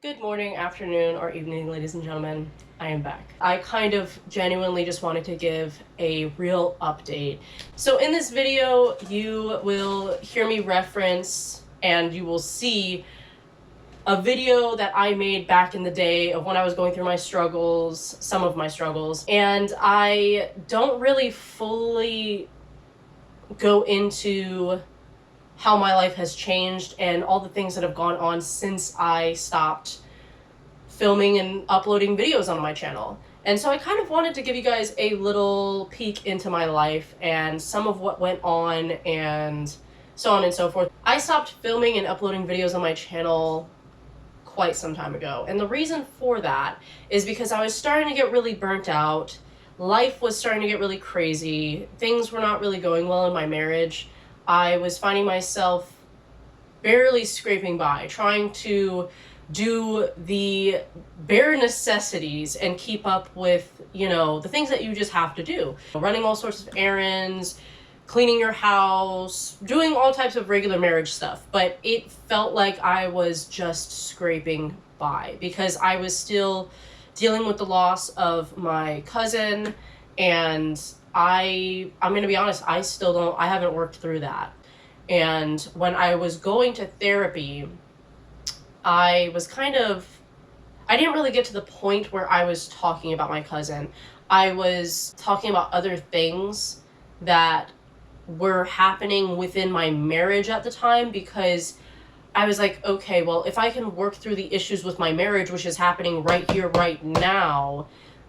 Good morning, afternoon, or evening, ladies and gentlemen. I am back. I kind of genuinely just wanted to give a real update. So in this video, you will hear me reference and you will see a video that I made back in the day of when I was going through my struggles, some of my struggles, and I don't really fully go into how my life has changed and all the things that have gone on since I stopped filming and uploading videos on my channel. And so I kind of wanted to give you guys a little peek into my life and some of what went on and so on and so forth. I stopped filming and uploading videos on my channel quite some time ago. And the reason for that is because I was starting to get really burnt out. Life was starting to get really crazy. Things were not really going well in my marriage. I was finding myself barely scraping by, trying to do the bare necessities and keep up with, the things that you just have to do. Running all sorts of errands, cleaning your house, doing all types of regular marriage stuff. But it felt like I was just scraping by because I was still dealing with the loss of my cousin, and I'm going to be honest, I haven't worked through that. And when I was going to therapy, I didn't really get to the point where I was talking about my cousin. I was talking about other things that were happening within my marriage at the time, because I was like, okay, well, if I can work through the issues with my marriage, which is happening right here, right now,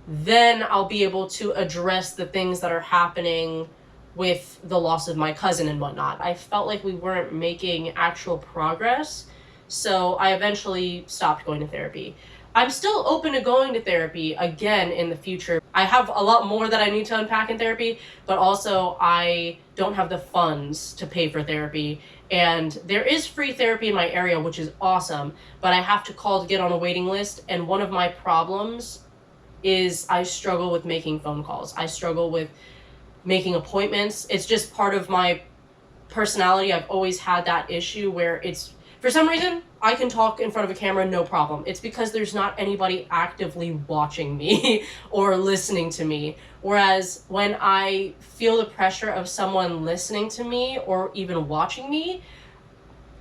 then I'll be able to address the things that are happening with the loss of my cousin and whatnot. I felt like we weren't making actual progress, so I eventually stopped going to therapy. I'm still open to going to therapy again in the future. I have a lot more that I need to unpack in therapy, but also I don't have the funds to pay for therapy. And there is free therapy in my area, which is awesome, but I have to call to get on a waiting list. And one of my problems is I struggle with making phone calls. I struggle with making appointments. It's just part of my personality. I've always had that issue where for some reason, I can talk in front of a camera, no problem. It's because there's not anybody actively watching me or listening to me. Whereas when I feel the pressure of someone listening to me or even watching me,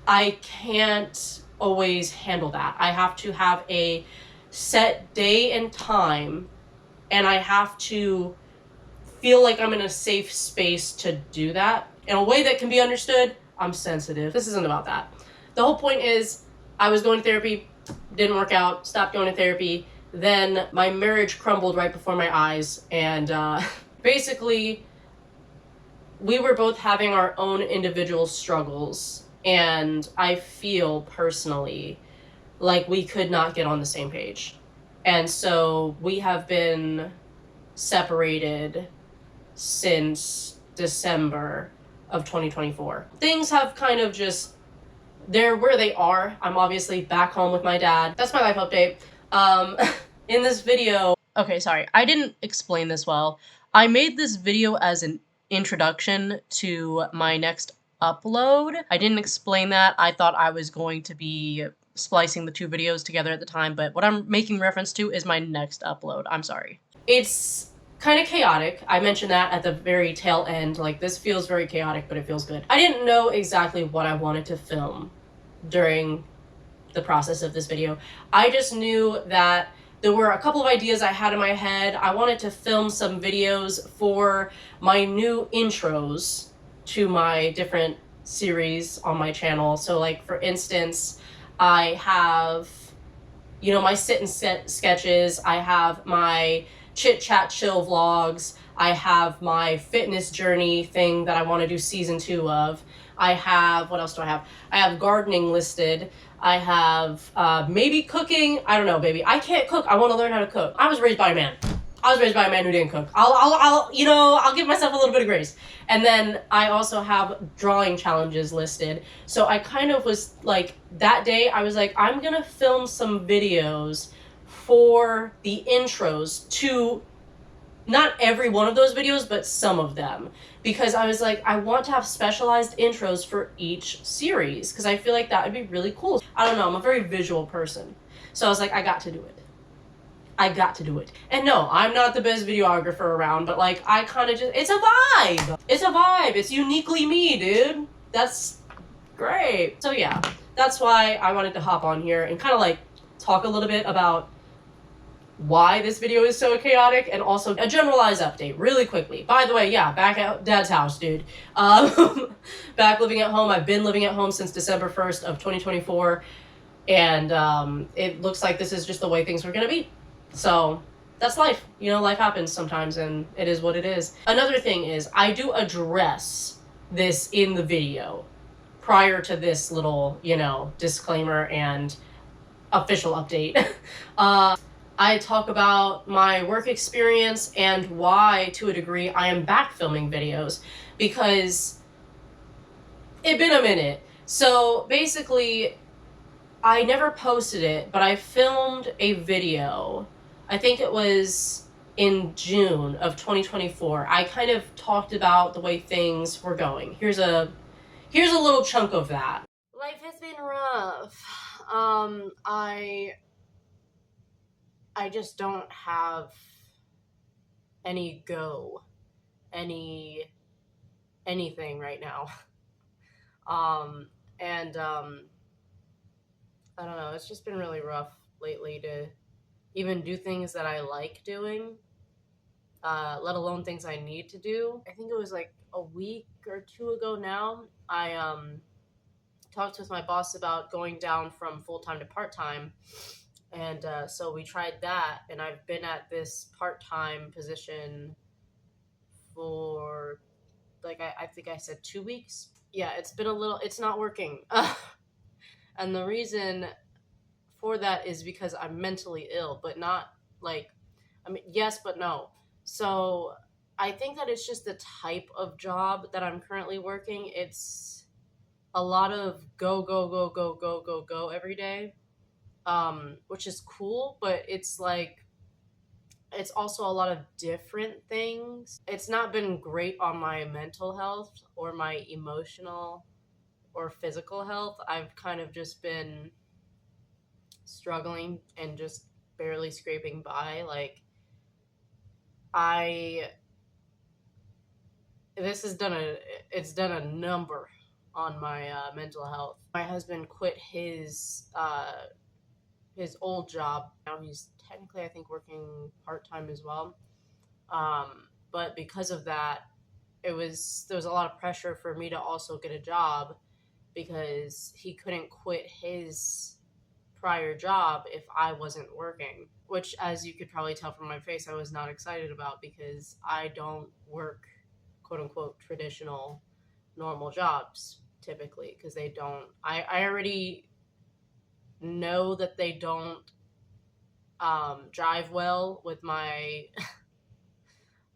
I can't always handle that. I have to have a set day and time, and I have to feel like I'm in a safe space to do that in a way that can be understood. I'm sensitive. This isn't about that. The whole point is, I was going to therapy, didn't work out, stopped going to therapy. Then my marriage crumbled right before my eyes. And basically, we were both having our own individual struggles. And I feel personally like we could not get on the same page. And so we have been separated since December of 2024. Things have kind of just, they're where they are. I'm obviously back home with my dad. That's my life update. In this video, okay, sorry, I didn't explain this well. I made this video as an introduction to my next upload. I didn't explain that. I thought I was going to be splicing the two videos together at the time, but what I'm making reference to is my next upload. I'm sorry. It's kind of chaotic. I mentioned that at the very tail end. Like, this feels very chaotic, but it feels good. I didn't know exactly what I wanted to film during the process of this video. I just knew that there were a couple of ideas I had in my head. I wanted to film some videos for my new intros to my different series on my channel. So, like, for instance, I have, my sit and set sketches. I have my chit chat chill vlogs. I have my fitness journey thing that I want to do season 2 of. I have, what else do I have? I have gardening listed. I have maybe cooking. I don't know, baby. I can't cook. I want to learn how to cook. I was raised by a man. Who didn't cook. I'll give myself a little bit of grace. And then I also have drawing challenges listed. So I kind of was like, that day I was like, I'm gonna film some videos for the intros to not every one of those videos, but some of them, because I was like, I want to have specialized intros for each series, because I feel like that would be really cool. I don't know, I'm a very visual person. So I was like, I got to do it. I got to do it. And no, I'm not the best videographer around, but like, I kind of just, it's a vibe. It's a vibe. It's uniquely me, dude. That's great. So yeah, that's why I wanted to hop on here and kind of like talk a little bit about why this video is so chaotic, and also a generalized update really quickly. By the way, yeah, back at Dad's house, dude. Back living at home. I've been living at home since December 1st of 2024, and it looks like this is just the way things were gonna be. So that's life. You know, life happens sometimes, and it is what it is. Another thing is, I do address this in the video prior to this little, you know, disclaimer and official update. I talk about my work experience and why, to a degree, I am back filming videos, because it's been a minute. So basically, I never posted it, but I filmed a video. I think it was in June of 2024. I kind of talked about the way things were going. Here's a little chunk of that. Life has been rough. I just don't have anything right now. I don't know, it's just been really rough lately to even do things that I like doing, let alone things I need to do. I think it was like a week or two ago now, I talked with my boss about going down from full-time to part-time. And so we tried that, and I've been at this part-time position for, like, I think I said 2 weeks. Yeah, it's not working. And the reason for that is because I'm mentally ill, but not, like, I mean, yes, but no. So I think that it's just the type of job that I'm currently working. It's a lot of go, go, go, go, go, go, go every day. Which is cool, but it's like, it's also a lot of different things. It's not been great on my mental health or my emotional or physical health. I've kind of just been struggling and just barely scraping by. Like, it's done a number on my mental health. My husband quit his old job. Now he's technically, I think, working part-time as well. But because of that, there was a lot of pressure for me to also get a job, because he couldn't quit his prior job if I wasn't working, which, as you could probably tell from my face, I was not excited about, because I don't work quote-unquote traditional normal jobs typically, because they don't, I already know that they don't drive well with my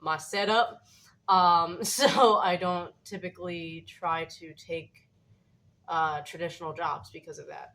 my setup, so I don't typically try to take traditional jobs because of that.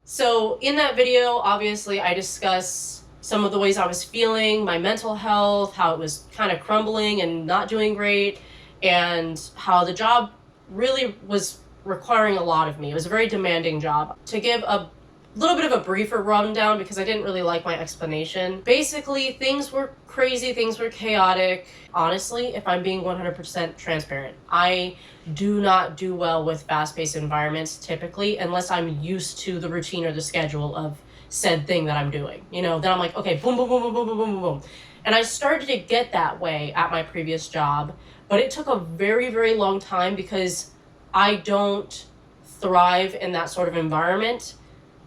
So in that video, obviously, I discuss some of the ways I was feeling, my mental health, how it was kind of crumbling and not doing great, and how the job really was requiring a lot of me. It was a very demanding job. To give a little bit of a briefer rundown, because I didn't really like my explanation. Basically, things were crazy, things were chaotic. Honestly, if I'm being 100% transparent, I do not do well with fast-paced environments typically, unless I'm used to the routine or the schedule of said thing that I'm doing. You know, then I'm like, okay, boom, boom, boom, boom, boom, boom, boom, boom. And I started to get that way at my previous job, but it took a very, very long time, because I don't thrive in that sort of environment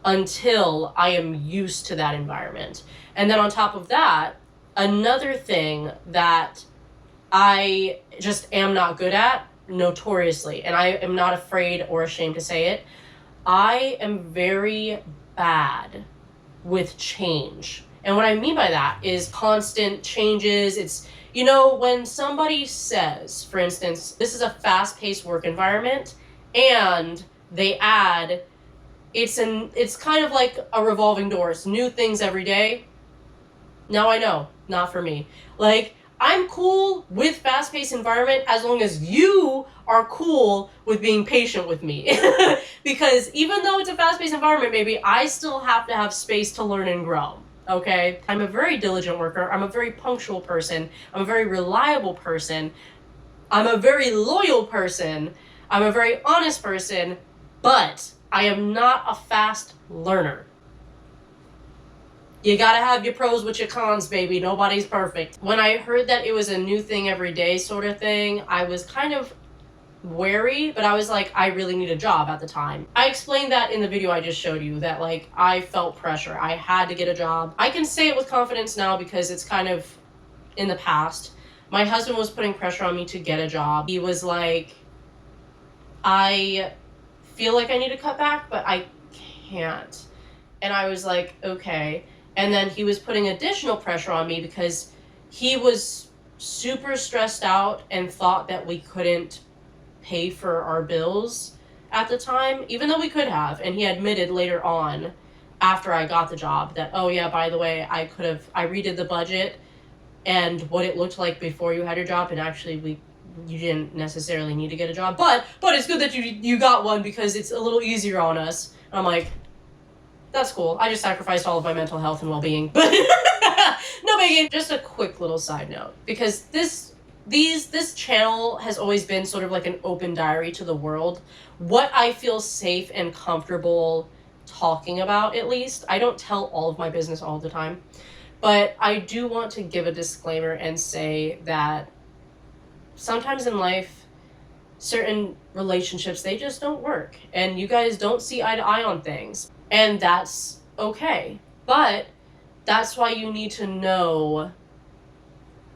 until I am used to that environment. And then on top of that, another thing that I just am not good at, notoriously, and I am not afraid or ashamed to say it, I am very bad with change. And what I mean by that is constant changes. It's, you know, when somebody says, for instance, this is a fast-paced work environment, and they add, it's kind of like a revolving door. It's new things every day. Now I know, not for me. Like, I'm cool with fast-paced environment as long as you are cool with being patient with me. Because even though it's a fast-paced environment, maybe I still have to have space to learn and grow. Okay? I'm a very diligent worker. I'm a very punctual person. I'm a very reliable person. I'm a very loyal person. I'm a very honest person. But I am not a fast learner. You gotta have your pros with your cons, baby. Nobody's perfect. When I heard that it was a new thing every day sort of thing, I was kind of wary, but I was like, I really need a job at the time. I explained that in the video I just showed you, that like I felt pressure. I had to get a job. I can say it with confidence now because it's kind of in the past. My husband was putting pressure on me to get a job. He was like, I feel like I need to cut back, but I can't. And I was like, okay. And then he was putting additional pressure on me because he was super stressed out and thought that we couldn't pay for our bills at the time, even though we could have. And he admitted later on, after I got the job, that, oh yeah, by the way, I redid the budget and what it looked like before you had your job, and actually you didn't necessarily need to get a job, but it's good that you got one because it's a little easier on us. And I'm like, that's cool. I just sacrificed all of my mental health and well-being, but no biggie. Just a quick little side note, because this channel has always been sort of like an open diary to the world. What I feel safe and comfortable talking about, at least. I don't tell all of my business all the time, but I do want to give a disclaimer and say that sometimes in life, certain relationships, they just don't work, and you guys don't see eye to eye on things. And that's okay. But that's why you need to know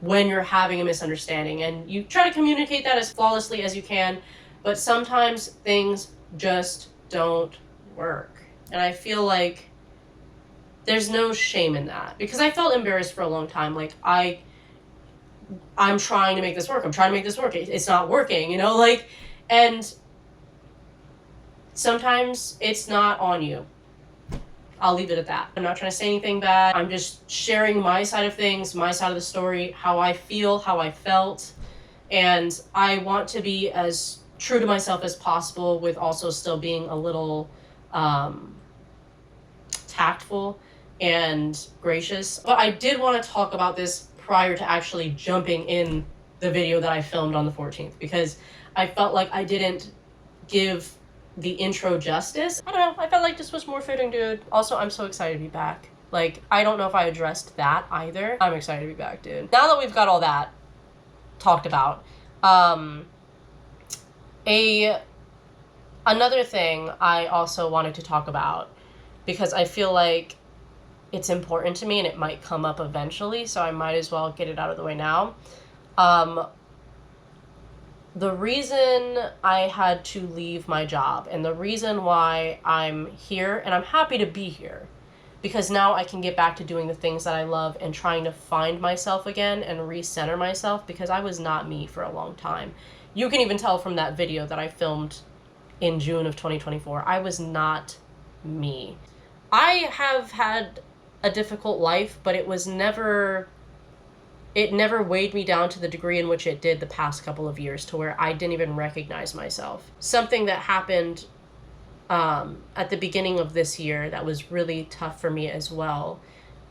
when you're having a misunderstanding. And you try to communicate that as flawlessly as you can. But sometimes things just don't work. And I feel like there's no shame in that. Because I felt embarrassed for a long time. Like, I'm trying to make this work. I'm trying to make this work. It's not working, you know? Like, and sometimes it's not on you. I'll leave it at that. I'm not trying to say anything bad. I'm just sharing my side of things, my side of the story, how I feel, how I felt. And I want to be as true to myself as possible with also still being a little tactful and gracious. But I did want to talk about this prior to actually jumping in the video that I filmed on the 14th, because I felt like I didn't give the intro justice. I don't know, I felt like this was more fitting, dude. Also, I'm so excited to be back. Like, I don't know if I addressed that either. I'm excited to be back, dude. Now that we've got all that talked about, another thing I also wanted to talk about, because I feel like it's important to me and it might come up eventually, so I might as well get it out of the way now. The reason I had to leave my job, and the reason why I'm here, and I'm happy to be here, because now I can get back to doing the things that I love and trying to find myself again and recenter myself, because I was not me for a long time. You can even tell from that video that I filmed in June of 2024. I was not me. I have had a difficult life, but it never weighed me down to the degree in which it did the past couple of years, to where I didn't even recognize myself. Something that happened at the beginning of this year that was really tough for me as well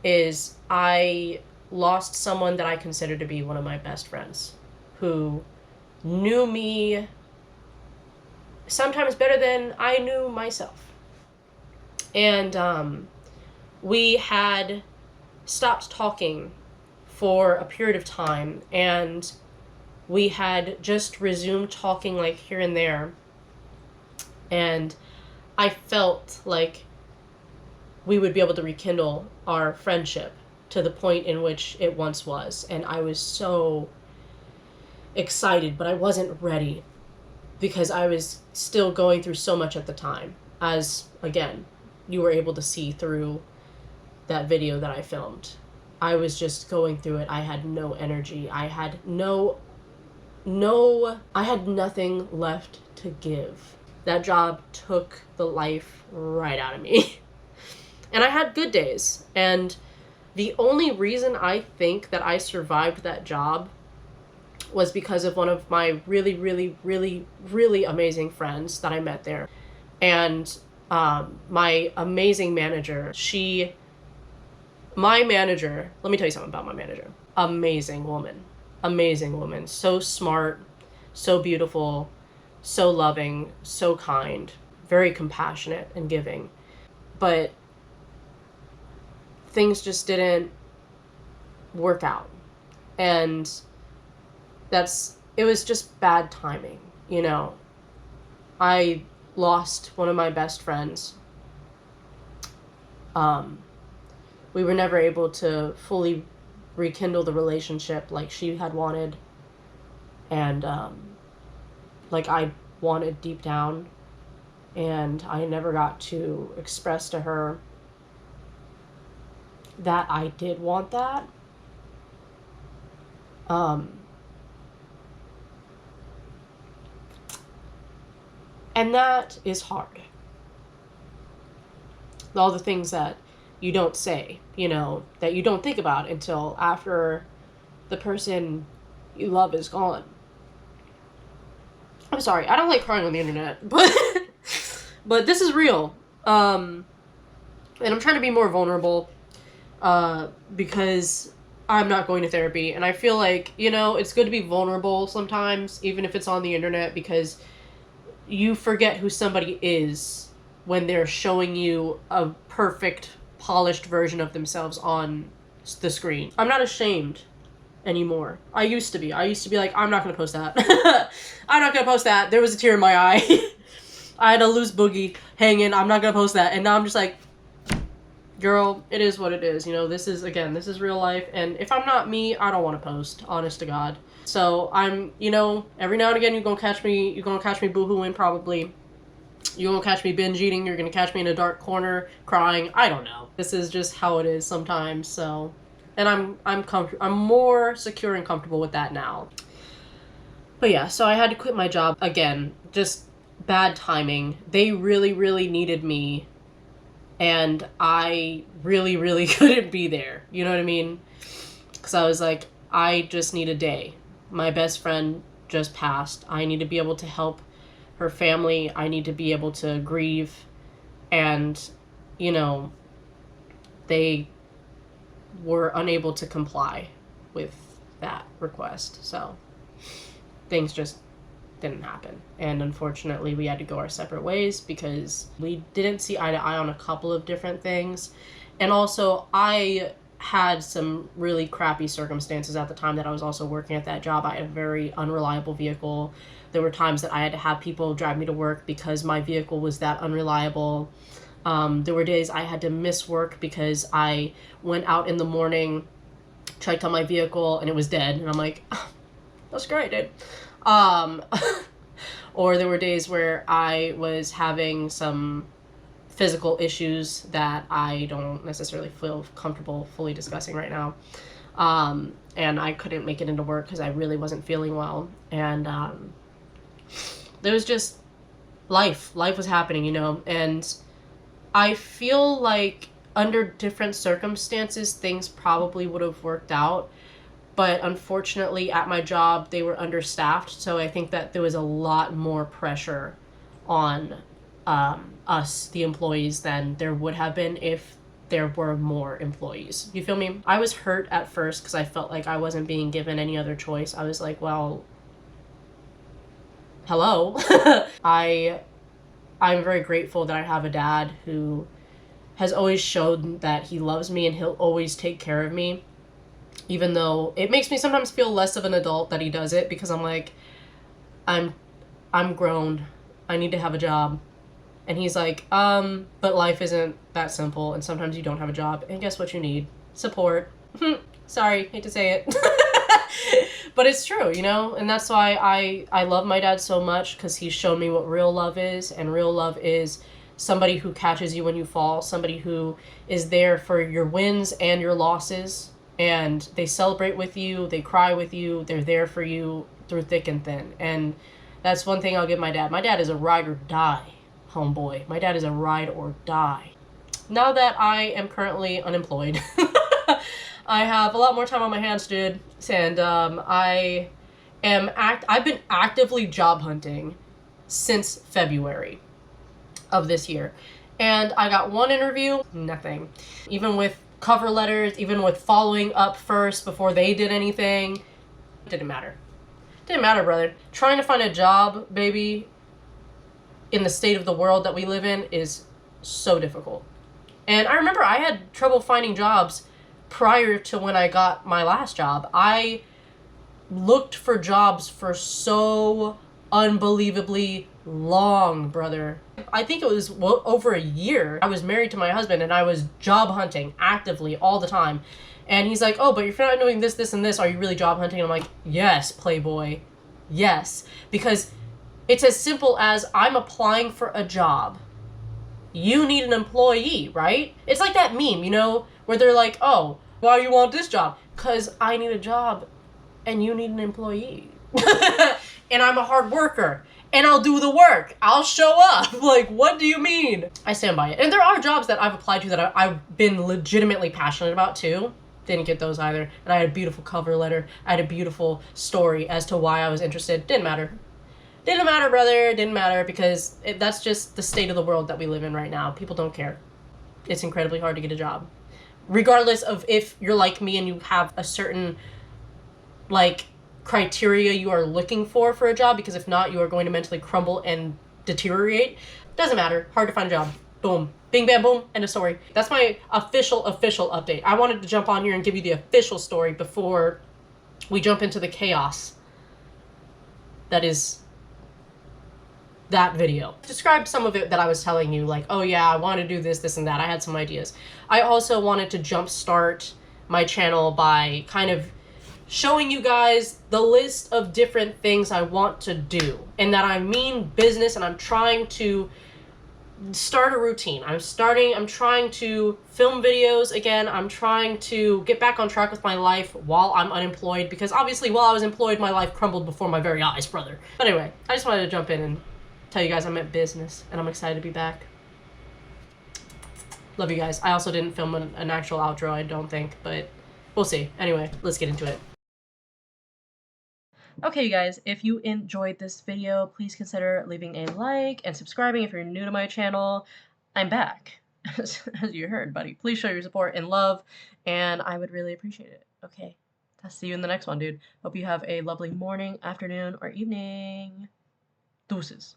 is I lost someone that I consider to be one of my best friends, who knew me sometimes better than I knew myself. And we had stopped talking for a period of time, and we had just resumed talking like here and there, and I felt like we would be able to rekindle our friendship to the point in which it once was. And I was so excited, but I wasn't ready, because I was still going through so much at the time, as again you were able to see through that video that I filmed. I was just going through it. I had no energy. I had I had nothing left to give. That job took the life right out of me. And I had good days. And The only reason I think that I survived that job was because of one of my really, really, really, really amazing friends that I met there. And my amazing manager, my manager, let me tell you something about my manager. Amazing woman, so smart, so beautiful, so loving, so kind, very compassionate and giving. But things just didn't work out. And it was just bad timing, you know. I lost one of my best friends. We were never able to fully rekindle the relationship like she had wanted, and like I wanted deep down, and I never got to express to her that I did want that. And that is hard. All the things that you don't say, you know, that you don't think about until after the person you love is gone. I'm sorry, I don't like crying on the internet, but this is real. And I'm trying to be more vulnerable because I'm not going to therapy, and I feel like, you know, it's good to be vulnerable sometimes, even if it's on the internet, because you forget who somebody is when they're showing you a perfect, polished version of themselves on the screen. I'm not ashamed anymore. I used to be like, I'm not gonna post that. I'm not gonna post that. There was a tear in my eye. I had a loose boogie hanging. I'm not gonna post that. And now I'm just like, girl, it is what it is. You know, this is real life. And if I'm not me, I don't want to post, honest to God. So I'm, you know, every now and again, you're gonna catch me boohooing probably. You're gonna catch me binge eating. You're gonna catch me in a dark corner crying. I don't know. This is just how it is sometimes. So, and I'm more secure and comfortable with that now. But yeah, so I had to quit my job again. Just bad timing. They really, really needed me, and I really, really couldn't be there. You know what I mean? Because I was like, I just need a day. My best friend just passed. I need to be able to help her family. I need to be able to grieve. And, you know, they were unable to comply with that request. So things just didn't happen. And unfortunately, we had to go our separate ways because we didn't see eye to eye on a couple of different things. And also, I had some really crappy circumstances at the time that I was also working at that job. I had a very unreliable vehicle. There were times that I had to have people drive me to work because my vehicle was that unreliable. There were days I had to miss work because I went out in the morning, checked on my vehicle, and it was dead. And I'm like, oh, that's great, dude. Or there were days where I was having some physical issues that I don't necessarily feel comfortable fully discussing right now. And I couldn't make it into work because I really wasn't feeling well. And there was just life was happening, you know. And I feel like under different circumstances, things probably would have worked out. But unfortunately, at my job, they were understaffed. So I think that there was a lot more pressure on us, the employees, than there would have been if there were more employees. You feel me? I was hurt at first because I felt like I wasn't being given any other choice. I was like, well, hello. I'm very grateful that I have a dad who has always shown that he loves me and he'll always take care of me. Even though it makes me sometimes feel less of an adult that he does it, because I'm like, I'm grown. I need to have a job. And he's like, but life isn't that simple, and sometimes you don't have a job. And guess what you need? Support. Sorry, hate to say it. But it's true, you know? And that's why I love my dad so much, because he's shown me what real love is. And real love is somebody who catches you when you fall, somebody who is there for your wins and your losses. And they celebrate with you, they cry with you, they're there for you through thick and thin. And that's one thing I'll give my dad. My dad is a ride or die homeboy. My dad is a ride or die. Now that I am currently unemployed, I have a lot more time on my hands, dude, and I've been actively job hunting since February of this year. And I got one interview, nothing. Even with cover letters, even with following up first before they did anything, didn't matter. Didn't matter, brother. Trying to find a job, baby, in the state of the world that we live in is so difficult. And I remember I had trouble finding jobs prior to when I got my last job. I looked for jobs for so unbelievably long, brother. I think it was over a year. I was married to my husband and I was job hunting actively all the time. And he's like, oh, but if you're not doing this, this, and this, are you really job hunting? And I'm like, yes, playboy. Yes. Because it's as simple as I'm applying for a job. You need an employee, right? It's like that meme, you know, where they're like, oh, why you want this job? Because I need a job and you need an employee. And I'm a hard worker. And I'll do the work. I'll show up. Like, what do you mean? I stand by it. And there are jobs that I've applied to that I've been legitimately passionate about too. Didn't get those either. And I had a beautiful cover letter. I had a beautiful story as to why I was interested. Didn't matter. Didn't matter, brother. Didn't matter because that's just the state of the world that we live in right now. People don't care. It's incredibly hard to get a job. Regardless of if you're like me and you have a certain, like, criteria you are looking for a job, because if not, you are going to mentally crumble and deteriorate. Doesn't matter. Hard to find a job. Boom. Bing, bam, boom. End of story. That's my official update. I wanted to jump on here and give you the official story before we jump into the chaos that is that video. Described some of it that I was telling you, like, oh yeah, I want to do this, this, and that. I had some ideas. I also wanted to jumpstart my channel by kind of showing you guys the list of different things I want to do, and that I mean business, and I'm trying to start a routine. I'm trying to film videos again. I'm trying to get back on track with my life while I'm unemployed, because obviously while I was employed, my life crumbled before my very eyes, brother. But anyway, I just wanted to jump in and tell you guys I'm at business, and I'm excited to be back. Love you guys. I also didn't film an actual outro, I don't think, but we'll see. Anyway, let's get into it. Okay, you guys, if you enjoyed this video, please consider leaving a like and subscribing if you're new to my channel. I'm back, as you heard, buddy. Please show your support and love, and I would really appreciate it. Okay, I'll see you in the next one, dude. Hope you have a lovely morning, afternoon, or evening. Deuces.